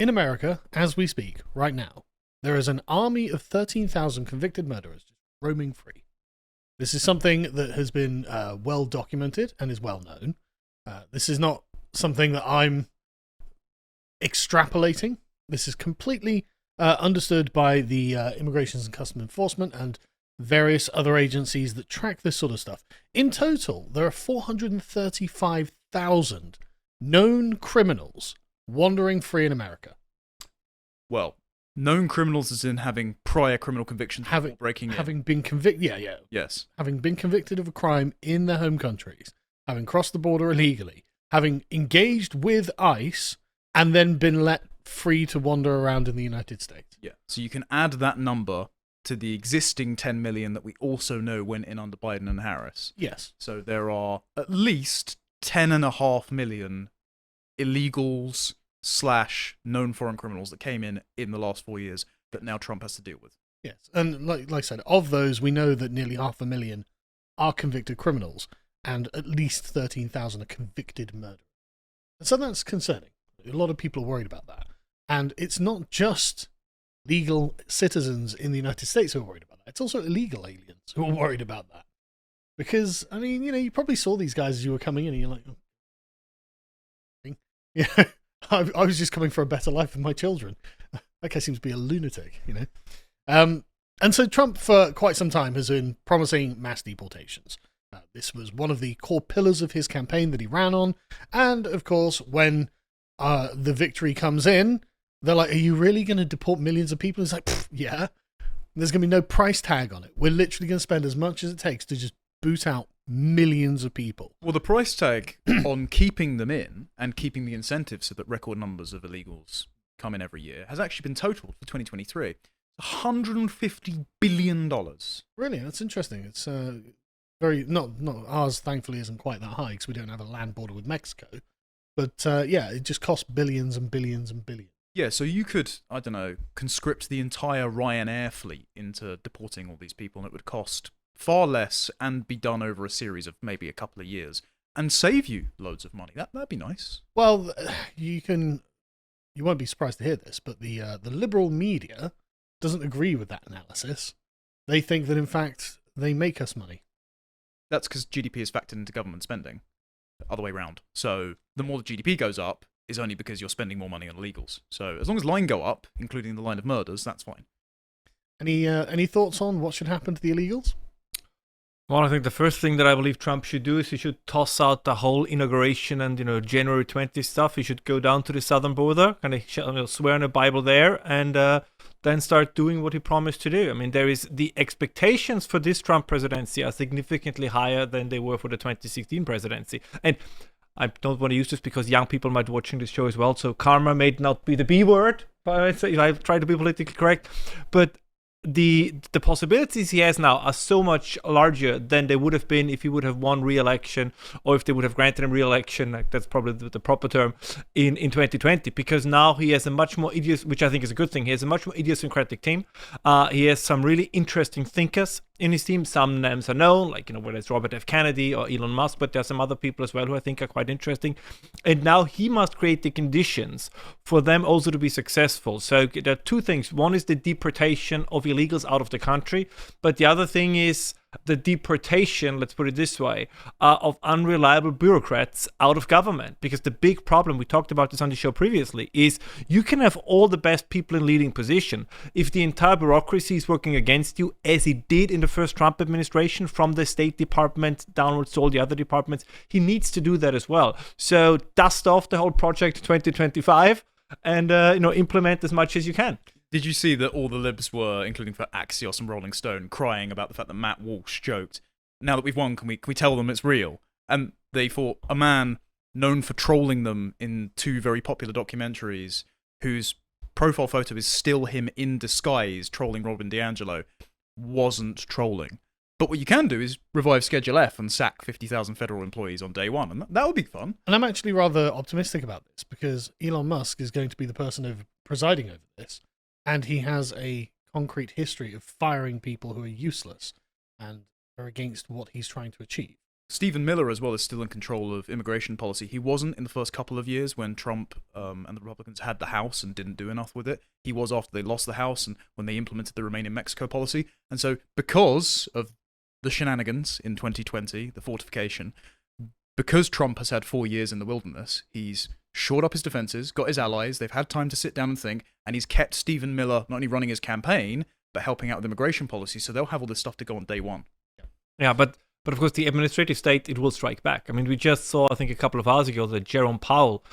in America, as we speak, right now, there is an army of 13,000 convicted murderers just roaming free. This is something that has been well documented and is well known. This is not something that I'm extrapolating. This is completely understood by the Immigration and Customs Enforcement and various other agencies that track this sort of stuff. In total, there are 435,000 known criminals wandering free in America. Well, known criminals as in having prior criminal convictions before breaking in. Having been convicted, yeah. Yes. Having been convicted of a crime in their home countries, having crossed the border illegally, having engaged with ICE, and then been let free to wander around in the United States. Yeah. So you can add that number to the existing 10 million that we also know went in under Biden and Harris. Yes. So there are at least 10.5 million illegals / known foreign criminals that came in the last 4 years that now Trump has to deal with. Yes. And like I said, of those, we know that nearly 500,000 are convicted criminals and at least 13,000 are convicted murderers. And so that's concerning. A lot of people are worried about that. And it's not just legal citizens in the United States who are worried about that. It's also illegal aliens who are worried about that. Because, I mean, you probably saw these guys as you were coming in and you're like, oh. Yeah, I was just coming for a better life with my children. That guy seems to be a lunatic, And so Trump, for quite some time, has been promising mass deportations. This was one of the core pillars of his campaign that he ran on. And, of course, when the victory comes in, they're like, are you really going to deport millions of people? It's like, yeah. There's going to be no price tag on it. We're literally going to spend as much as it takes to just boot out millions of people. Well, the price tag on keeping them in and keeping the incentive so that record numbers of illegals come in every year has actually been totaled for 2023. $150 billion. Really? That's interesting. It's very, not ours, thankfully, isn't quite that high because we don't have a land border with Mexico. But yeah, it just costs billions and billions and billions. Yeah, so you could, I don't know, conscript the entire Ryanair fleet into deporting all these people, and it would cost far less and be done over a series of maybe a couple of years and save you loads of money. That'd be nice. Well, you won't be surprised to hear this, but the liberal media doesn't agree with that analysis. They think that, in fact, they make us money. That's because GDP is factored into government spending. Other way round. So the more the GDP goes up is only because you're spending more money on illegals. So as long as line go up, including the line of murders, that's fine. Any thoughts on what should happen to the illegals? Well, I think the first thing that I believe Trump should do is he should toss out the whole inauguration and January 20th stuff. He should go down to the southern border, kind of swear on a Bible there, and then start doing what he promised to do. I mean, there is the expectations for this Trump presidency are significantly higher than they were for the 2016 presidency. And I don't want to use this because young people might be watching this show as well, so karma may not be the B word, if I try to be politically correct, but the possibilities he has now are so much larger than they would have been if he would have won re-election, or if they would have granted him re-election, like that's probably the proper term, in 2020, because now he has a much more which I think is a good thing, he has a much more idiosyncratic team. He has some really interesting thinkers in his team. Some names are known, like whether it's Robert F. Kennedy or Elon Musk, but there are some other people as well who I think are quite interesting. And now he must create the conditions for them also to be successful. So there are two things. One is the deportation of illegals out of the country, but the other thing is the deportation, let's put it this way, of unreliable bureaucrats out of government. Because the big problem, we talked about this on the show previously, is you can have all the best people in leading position. If the entire bureaucracy is working against you, as it did in the first Trump administration, from the State Department downwards to all the other departments, he needs to do that as well. So dust off the whole project 2025 and implement as much as you can. Did you see that all the libs were, including for Axios and Rolling Stone, crying about the fact that Matt Walsh joked, now that we've won, can we tell them it's real? And they thought a man known for trolling them in two very popular documentaries, whose profile photo is still him in disguise trolling Robin DiAngelo, wasn't trolling. But what you can do is revive Schedule F and sack 50,000 federal employees on day one, and that would be fun. And I'm actually rather optimistic about this, because Elon Musk is going to be the person presiding over this. And he has a concrete history of firing people who are useless and are against what he's trying to achieve. Stephen Miller, as well, is still in control of immigration policy. He wasn't in the first couple of years when Trump and the Republicans had the House and didn't do enough with it. He was after they lost the House and when they implemented the Remain in Mexico policy. And so because of the shenanigans in 2020, the fortification, because Trump has had 4 years in the wilderness, he's shored up his defenses, got his allies, they've had time to sit down and think, and he's kept Stephen Miller not only running his campaign, but helping out with immigration policy, so they'll have all this stuff to go on day one. Yeah, but of course, the administrative state, it will strike back. I mean, we just saw, I think, a couple of hours ago that Jerome Powell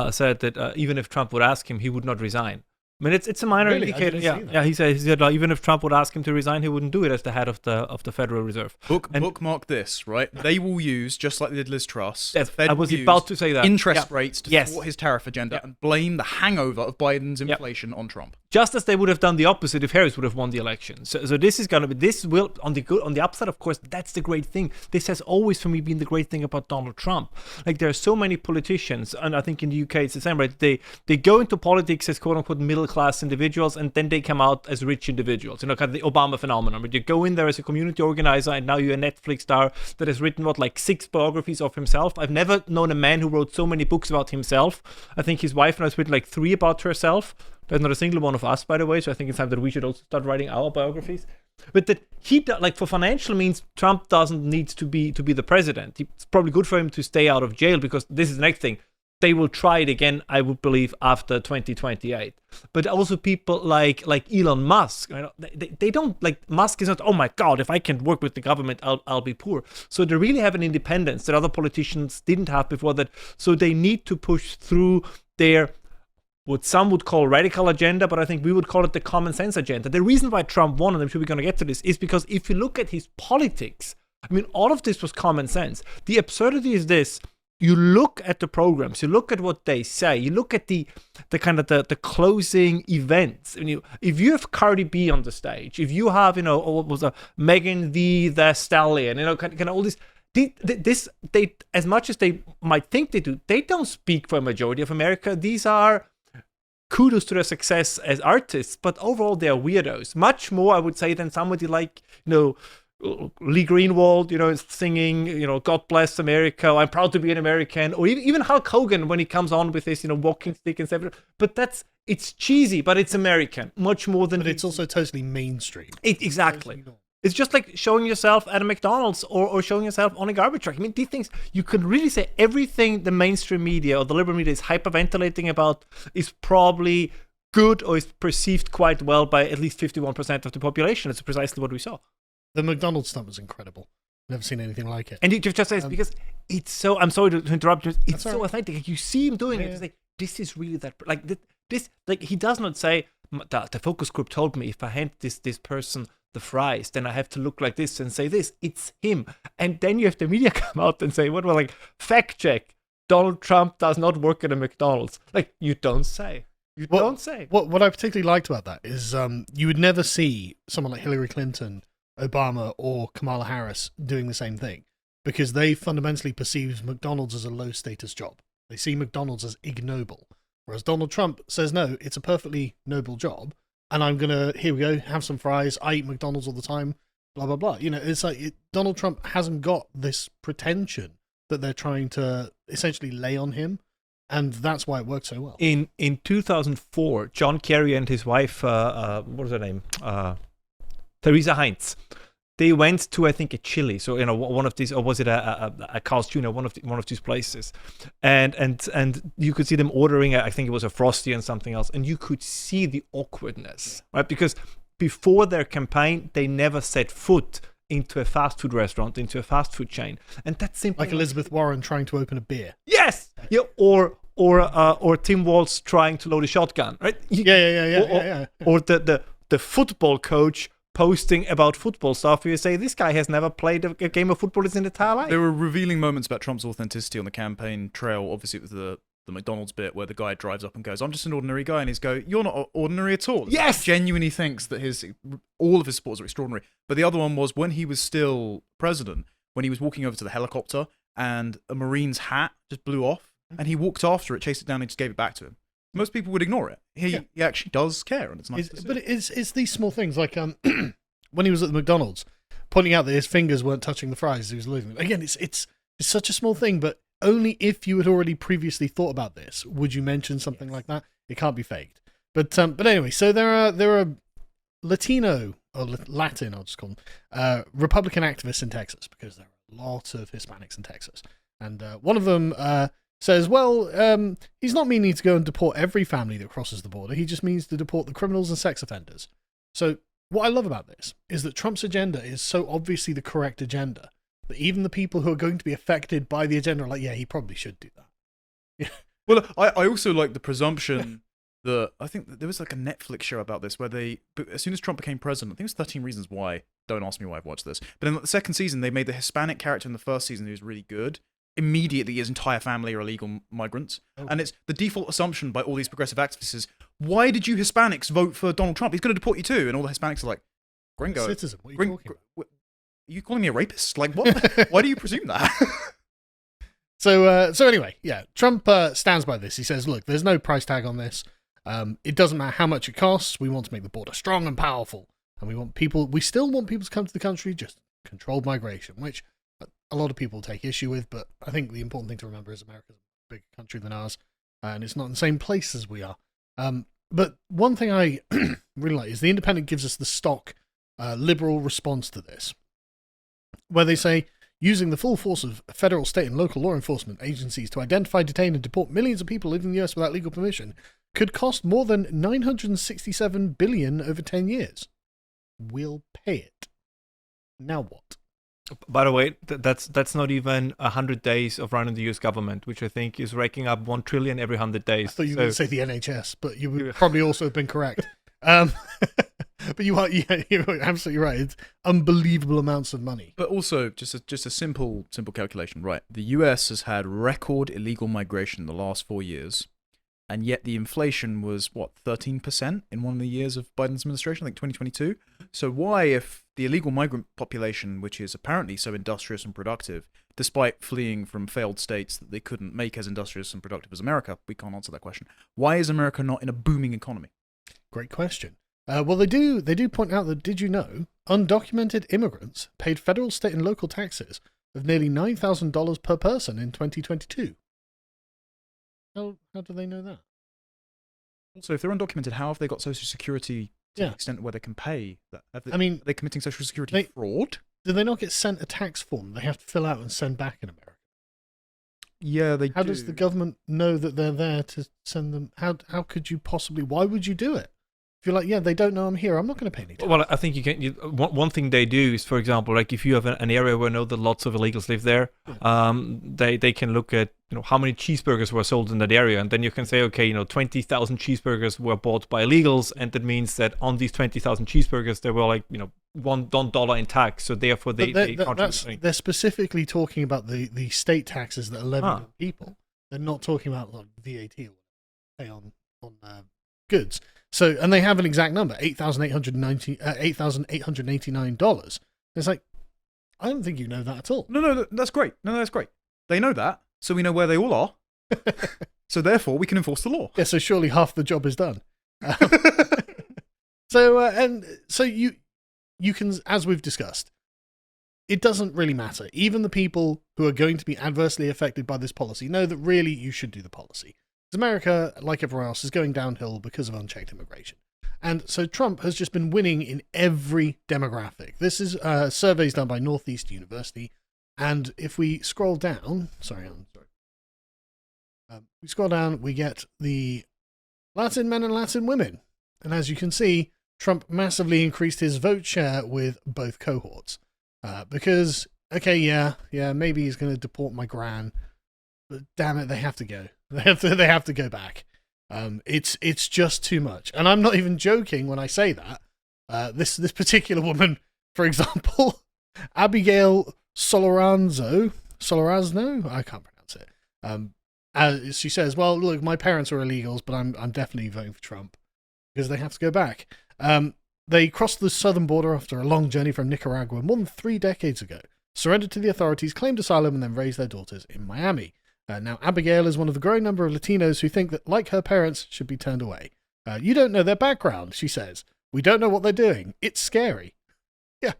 said that even if Trump would ask him, he would not resign. I mean, it's a minor indicator. Yeah. He said even if Trump would ask him to resign, he wouldn't do it as the head of the Federal Reserve. Bookmark this, right? They will use, just like they did Liz Truss, yes, I was about to say that, interest rates to thwart his tariff agenda and blame the hangover of Biden's inflation on Trump. Just as they would have done the opposite if Harris would have won the election. So this is gonna be, this will, on the upside, of course, that's the great thing. This has always for me been the great thing about Donald Trump. Like, there are so many politicians, and I think in the UK it's the same, right? They go into politics as quote unquote middle class individuals, and then they come out as rich individuals. Kind of the Obama phenomenon. But you go in there as a community organizer, and now you're a Netflix star that has written 6 biographies of himself. I've never known a man who wrote so many books about himself. I think his wife now has written 3 about herself. There's not a single one of us, by the way, so I think it's time that we should also start writing our biographies. But that he, for financial means, Trump doesn't need to be the president. It's probably good for him to stay out of jail, because this is the next thing. They will try it again, I would believe, after 2028. But also people like Elon Musk, they don't, Musk is not, oh my God, if I can't work with the government, I'll be poor. So they really have an independence that other politicians didn't have before that. So they need to push through their, what some would call radical agenda, but I think we would call it the common sense agenda. The reason why Trump won, and I'm sure we're going to get to this, is because if you look at his politics, I mean, all of this was common sense. The absurdity is this. You look at the programs, you look at what they say, you look at the kind of the closing events. I mean, if you have Cardi B on the stage, if you have, what was Megan the Stallion, kind of all this, they, as much as they might think they do, they don't speak for a majority of America. These are kudos to their success as artists, but overall they are weirdos. Much more, I would say, than somebody like, Lee Greenwald, singing, God bless America, I'm proud to be an American, or even Hulk Hogan when he comes on with this, walking stick and stuff. But it's cheesy, but it's American, much more than. But it's also totally mainstream. Exactly. It's just like showing yourself at a McDonald's or showing yourself on a garbage truck. I mean, these things, you can really say everything the mainstream media or the liberal media is hyperventilating about is probably good or is perceived quite well by at least 51% of the population. It's precisely what we saw. The McDonald's stunt was incredible. Never seen anything like it. And you just say it's because it's so, I'm sorry to interrupt you, it's so authentic. You see him doing it, it's like, this is really that, he does not say, the focus group told me if I hand this person the fries, then I have to look like this and say this. It's him. And then you have the media come out and say, fact check. Donald Trump does not work at a McDonald's. You don't say. Don't say. What I particularly liked about that is you would never see someone like Hillary Clinton, Obama, or Kamala Harris doing the same thing, because they fundamentally perceive McDonald's as a low status job. They see McDonald's as ignoble. Whereas Donald Trump says, no, it's a perfectly noble job. And I'm going to, here we go, have some fries. I eat McDonald's all the time, blah, blah, blah. It's like Donald Trump hasn't got this pretension that they're trying to essentially lay on him. And that's why it works so well. In 2004, John Kerry and his wife, what was her name? Theresa Heinz. They went to, I think, a Chili, so one of these, or was it a Carl's Jr., one of these places, and you could see them ordering, I think it was a Frosty and something else, and you could see the awkwardness, right? Because before their campaign, they never set foot into a fast food restaurant, into a fast food chain, and that's simply like Elizabeth Warren trying to open a beer. Yes, yeah, or Tim Walz trying to load a shotgun, right? Yeah. Or the football coach posting about football stuff, you say this guy has never played a game of football his entire life. There were revealing moments about Trump's authenticity on the campaign trail. Obviously, it was the McDonald's bit where the guy drives up and goes, "I'm just an ordinary guy," and he's go, "You're not ordinary at all." Yes, he genuinely thinks that all of his supporters are extraordinary. But the other one was when he was still president, when he was walking over to the helicopter and a Marine's hat just blew off, and he walked after it, chased it down, and just gave it back to him. Most people would ignore it. He actually does care, and it's nice to see. But it's these small things, like when he was at the McDonald's, pointing out that his fingers weren't touching the fries as he was losing them. Again, it's such a small thing, but only if you had already previously thought about this would you mention something like that. It can't be faked. But anyway, so there are Latino or Latin, I'll just call them, Republican activists in Texas, because there are a lot of Hispanics in Texas, and one of them says, well, he's not meaning to go and deport every family that crosses the border. He just means to deport the criminals and sex offenders. So what I love about this is that Trump's agenda is so obviously the correct agenda that even the people who are going to be affected by the agenda are like, yeah, he probably should do that. Yeah. Well, I also like the presumption that I think that there was like a Netflix show about this where as soon as Trump became president, I think it was 13 Reasons Why. Don't ask me why I've watched this. But in the second season, they made the Hispanic character in the first season who was really good. Immediately, his entire family are illegal migrants. Oh. And it's the default assumption by all these progressive activists is, why did you Hispanics vote for Donald Trump? He's going to deport you too. And all the Hispanics are like, Gringo. Citizen, what are you talking about? Are you calling me a rapist? Like, what? Why do you presume that? So anyway, yeah, Trump stands by this. He says, look, there's no price tag on this. It doesn't matter how much it costs. We want to make the border strong and powerful. And we still want people to come to the country, just controlled migration, which a lot of people take issue with. But I think the important thing to remember is America's a bigger country than ours, and it's not in the same place as we are. But one thing I really like is The Independent gives us the stock liberal response to this, where they say, using the full force of federal, state, and local law enforcement agencies to identify, detain, and deport millions of people living in the US without legal permission could cost more than $967 billion over 10 years. We'll pay it. Now what? By the way, that's not even 100 days of running the US government, which I think is raking up $1 trillion every 100 days. I thought you were going to say the NHS, but you would probably also have been correct. But you're absolutely right. It's unbelievable amounts of money. But also, just a simple calculation, right? The US has had record illegal migration in the last 4 years, and yet the inflation was, 13% in one of the years of Biden's administration, I think 2022? So why, if the illegal migrant population, which is apparently so industrious and productive, despite fleeing from failed states that they couldn't make as industrious and productive as America, we can't answer that question, why is America not in a booming economy? Great question. Well, they do point out that, did you know, undocumented immigrants paid federal, state, and local taxes of nearly $9,000 per person in 2022. How do they know that? Also, if they're undocumented, how have they got Social Security to the extent where they can pay that? Are they committing Social Security fraud? Do they not get sent a tax form they have to fill out and send back in America? Yeah, they do. How does the government know that they're there to send them? How could you possibly? Why would you do it? If you're like, yeah, they don't know I'm here, I'm not going to pay any tax. Well, I think one thing they do is, for example, like if you have an area where I know that lots of illegals live there, they can look at how many cheeseburgers were sold in that area, and then you can say, okay, 20,000 cheeseburgers were bought by illegals, and that means that on these 20,000 cheeseburgers there were $1 in tax, so therefore they're specifically talking about the state taxes that are levied on people. They're not talking about VAT or pay on goods. So, and they have an exact number, $8,889. It's like, I don't think you know that at all. No, that's great. That's great. They know that, so we know where they all are. So therefore, we can enforce the law. Yeah, so surely half the job is done. So you can, as we've discussed, it doesn't really matter. Even the people who are going to be adversely affected by this policy know that really you should do the policy. America, like everywhere else, is going downhill because of unchecked immigration. And so Trump has just been winning in every demographic. This is surveys done by Northeast University. And if we scroll down, we scroll down, we get the Latin men and Latin women. And as you can see, Trump massively increased his vote share with both cohorts. Because, maybe he's going to deport my gran, but damn it, they have to go. They have to go back. It's just too much, and I'm not even joking when I say that. This particular woman, for example, Abigail Solorazno, I can't pronounce it. She says, "Well, look, my parents are illegals, but I'm definitely voting for Trump because they have to go back." They crossed the southern border after a long journey from Nicaragua more than 3 decades ago, surrendered to the authorities, claimed asylum, and then raised their daughters in Miami. Now, Abigail is one of the growing number of Latinos who think that, like her parents, should be turned away. You don't know their background, she says. We don't know what they're doing. It's scary. Yeah,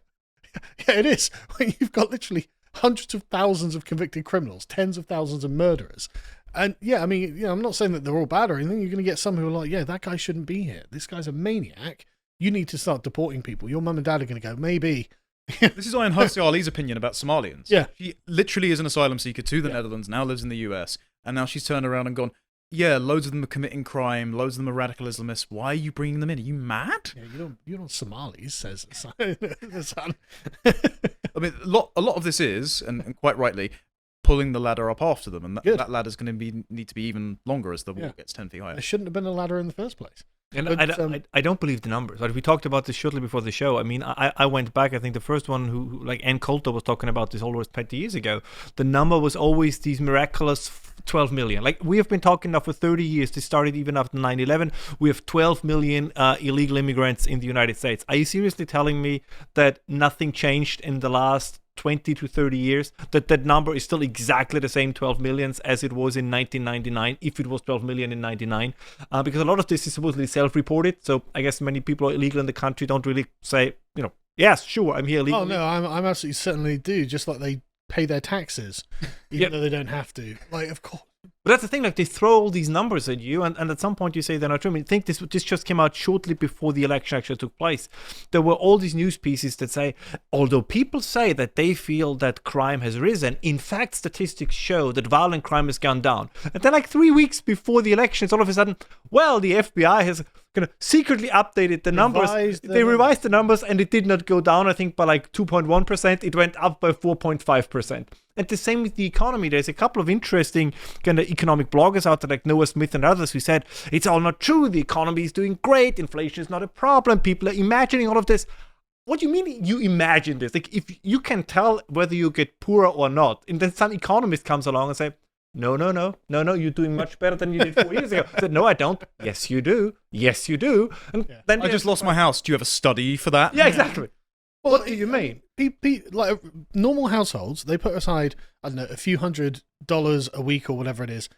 Yeah, it is. When you've got literally hundreds of thousands of convicted criminals, tens of thousands of murderers. And yeah, I mean, I'm not saying that they're all bad or anything. You're going to get some who are like, yeah, that guy shouldn't be here. This guy's a maniac. You need to start deporting people. Your mum and dad are going to go, maybe. This is Ayaan Hirsi Ali's opinion about Somalians. Yeah. She literally is an asylum seeker to the Netherlands, now lives in the US, and now she's turned around and gone, yeah, loads of them are committing crime, loads of them are radical Islamists. Why are you bringing them in? Are you mad? Yeah, you don't Somalis, says the son. I mean, a lot of this is, and quite rightly, pulling the ladder up after them, and that ladder's going to need to be even longer as the wall gets 10 feet higher. There shouldn't have been a ladder in the first place. And But, I don't believe the numbers. Like we talked about this shortly before the show. I mean, I went back. I think the first one who like Ann Coulter was talking about this almost 20 years ago. The number was always these miraculous 12 million. Like we have been talking now for 30 years. This started even after 9/11. We have 12 million illegal immigrants in the United States. Are you seriously telling me that nothing changed in the last 20 to 30 years, that number is still exactly the same 12 millions as it was in 1999, if it was 12 million in 99, because a lot of this is supposedly self-reported, so I guess many people are illegal in the country don't really say, yes, sure, I'm here illegally. Oh no, I'm absolutely certainly do, just like they pay their taxes, even though they don't have to. Like, of course. But that's the thing, like they throw all these numbers at you, and at some point you say they're not true. I mean, think this just came out shortly before the election actually took place. There were all these news pieces that say, although people say that they feel that crime has risen, in fact, statistics show that violent crime has gone down. And then like 3 weeks before the election, it's all of a sudden, well, the FBI has kind of secretly updated the numbers. They revised the numbers, and it did not go down, I think, by like 2.1%. It went up by 4.5%. And the same with the economy. There's a couple of interesting kind of economic bloggers out there like Noah Smith and others who said, it's all not true. The economy is doing great. Inflation is not a problem. People are imagining all of this. What do you mean you imagine this? Like if you can tell whether you get poorer or not, and then some economist comes along and say, no, you're doing much better than you did 4 years ago. I said, no, I don't. Yes, you do. Yes, you do. And then I just lost my house. Do you have a study for that? Yeah, exactly. What do you mean? Like normal households, they put aside, I don't know, a few $100s a week or whatever it is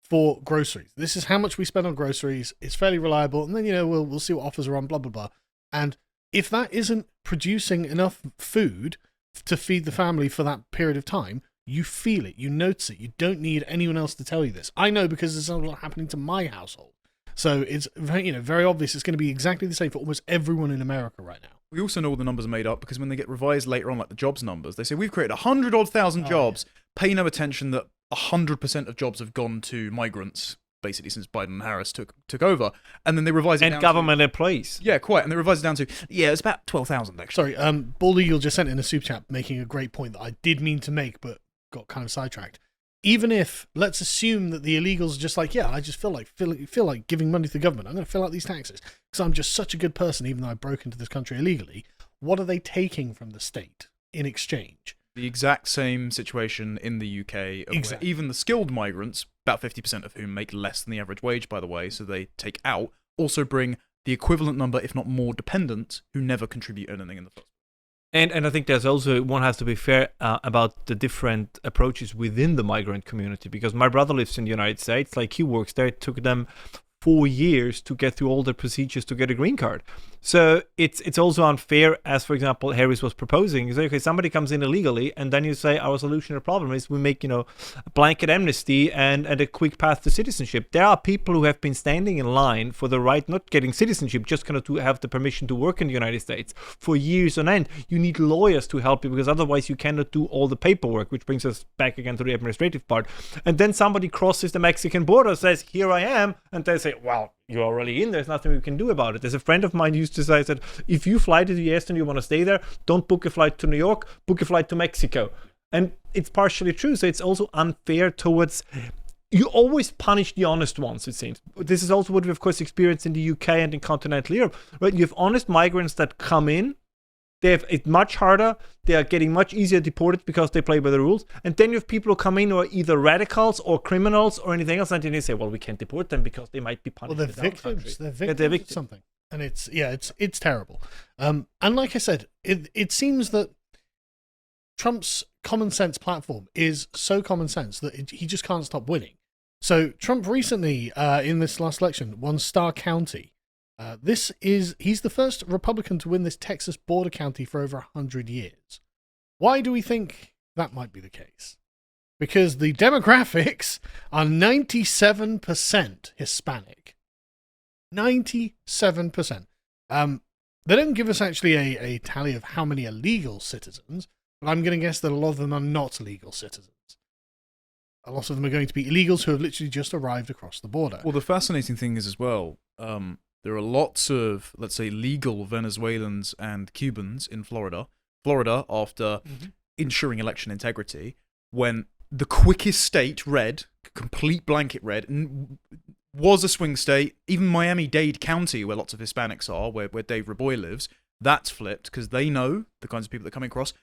for groceries. This is how much we spend on groceries. It's fairly reliable, and then we'll see what offers are on, blah blah blah. And if that isn't producing enough food to feed the family for that period of time, you feel it, you notice it. You don't need anyone else to tell you this. I know because this is not happening to my household. So it's very obvious. It's going to be exactly the same for almost everyone in America right now. We also know all the numbers are made up because when they get revised later on, like the jobs numbers, they say we've created 100,000 jobs. Yeah. Pay no attention that 100% of jobs have gone to migrants, basically since Biden and Harris took over, and then they revise it down. And government employees. Yeah, quite. And they revise it down to it's about 12,000 actually. Sorry, Bald Eagle just sent in a super chat making a great point that I did mean to make, but got kind of sidetracked. Even if, let's assume that the illegals are just like, I just feel like giving money to the government. I'm going to fill out these taxes because I'm just such a good person, even though I broke into this country illegally. What are they taking from the state in exchange? The exact same situation in the UK. Exactly. Even the skilled migrants, about 50% of whom make less than the average wage, by the way, so they take out, also bring the equivalent number, if not more, dependents who never contribute anything in the first place. And I think there's also, one has to be fair about the different approaches within the migrant community, because my brother lives in the United States, like he works there. It took them 4 years to get through all the procedures to get a green card. So it's also unfair, as for example Harris was proposing. You say, okay, somebody comes in illegally, and then you say our solution to the problem is we make a blanket amnesty and a quick path to citizenship. There are people who have been standing in line for the right, not getting citizenship, just kind of to have the permission to work in the United States for years on end. You need lawyers to help you because otherwise you cannot do all the paperwork, which brings us back again to the administrative part. And then somebody crosses the Mexican border, says, here I am, and they say, well, you're already in, there's nothing we can do about it. There's a friend of mine who used to say that if you fly to the US and you want to stay there, don't book a flight to New York, book a flight to Mexico. And it's partially true. So it's also unfair towards, you always punish the honest ones, it seems. This is also what we of course experienced in the UK and in continental Europe, right? You have honest migrants that come in, they have it much harder. They are getting much easier deported because they play by the rules. And then you have people who come in who are either radicals or criminals or anything else. And then they say, well, we can't deport them because they might be punished. Well, they're victims. They're victims of something. And it's terrible. And like I said, it seems that Trump's common sense platform is so common sense that he just can't stop winning. So Trump recently, in this last election, won Starr County. He's the first Republican to win this Texas border county for over 100 years. Why do we think that might be the case? Because the demographics are 97% Hispanic. 97%. They don't give us actually a tally of how many are legal citizens, but I'm going to guess that a lot of them are not legal citizens. A lot of them are going to be illegals who have literally just arrived across the border. Well, the fascinating thing is as well, there are lots of, let's say, legal Venezuelans and Cubans in Florida. Florida, after ensuring election integrity, when the quickest state red, complete blanket red, was a swing state. Even Miami-Dade County, where lots of Hispanics are, where Dave Raboy lives, that's flipped because they know the kinds of people that come across.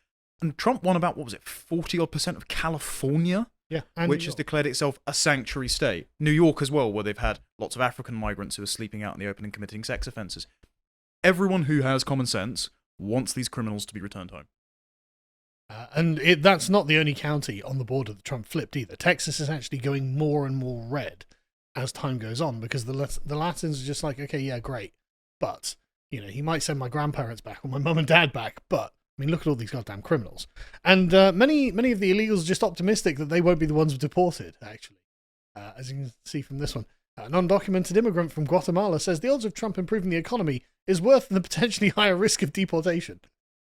And Trump won about, 40-odd% of California? Yeah, which has declared itself a sanctuary state. New York as well, where they've had lots of African migrants who are sleeping out in the open and committing sex offences. Everyone who has common sense wants these criminals to be returned home. That's not the only county on the border that Trump flipped either. Texas is actually going more and more red as time goes on because the Latins are just like, okay, yeah, great. But, he might send my grandparents back or my mum and dad back, but I mean, look at all these goddamn criminals. And many of the illegals are just optimistic that they won't be the ones deported, actually. As you can see from this one. A non-documented immigrant from Guatemala says the odds of Trump improving the economy is worth the potentially higher risk of deportation.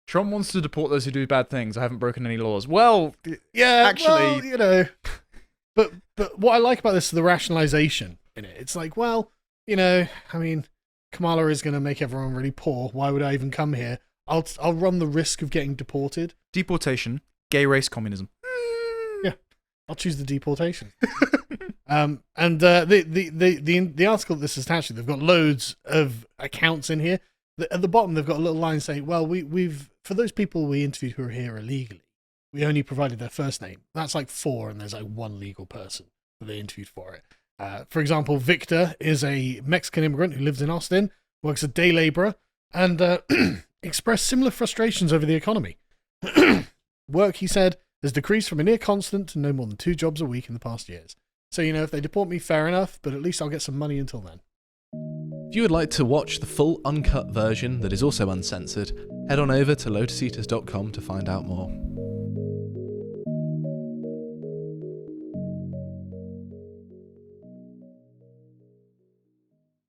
Trump wants to deport those who do bad things. I haven't broken any laws. Well, yeah, actually... Well, But what I like about this is the rationalization in it. It's like, well, I mean, Kamala is going to make everyone really poor. Why would I even come here? I'll run the risk of getting deported. Deportation, gay race, communism. Yeah, I'll choose the deportation. And the article that this is attached to, they've got loads of accounts in here. At the bottom, they've got a little line saying, "Well, we've for those people we interviewed who are here illegally, we only provided their first name. That's like 4, and there's like 1 legal person that they interviewed for it. For example, Victor is a Mexican immigrant who lives in Austin, works as a day laborer, and expressed similar frustrations over the economy. Work, he said, has decreased from a near constant to no more than 2 jobs a week in the past years. So, if they deport me, fair enough, but at least I'll get some money until then." If you would like to watch the full uncut version that is also uncensored, head on over to lotuseaters.com to find out more.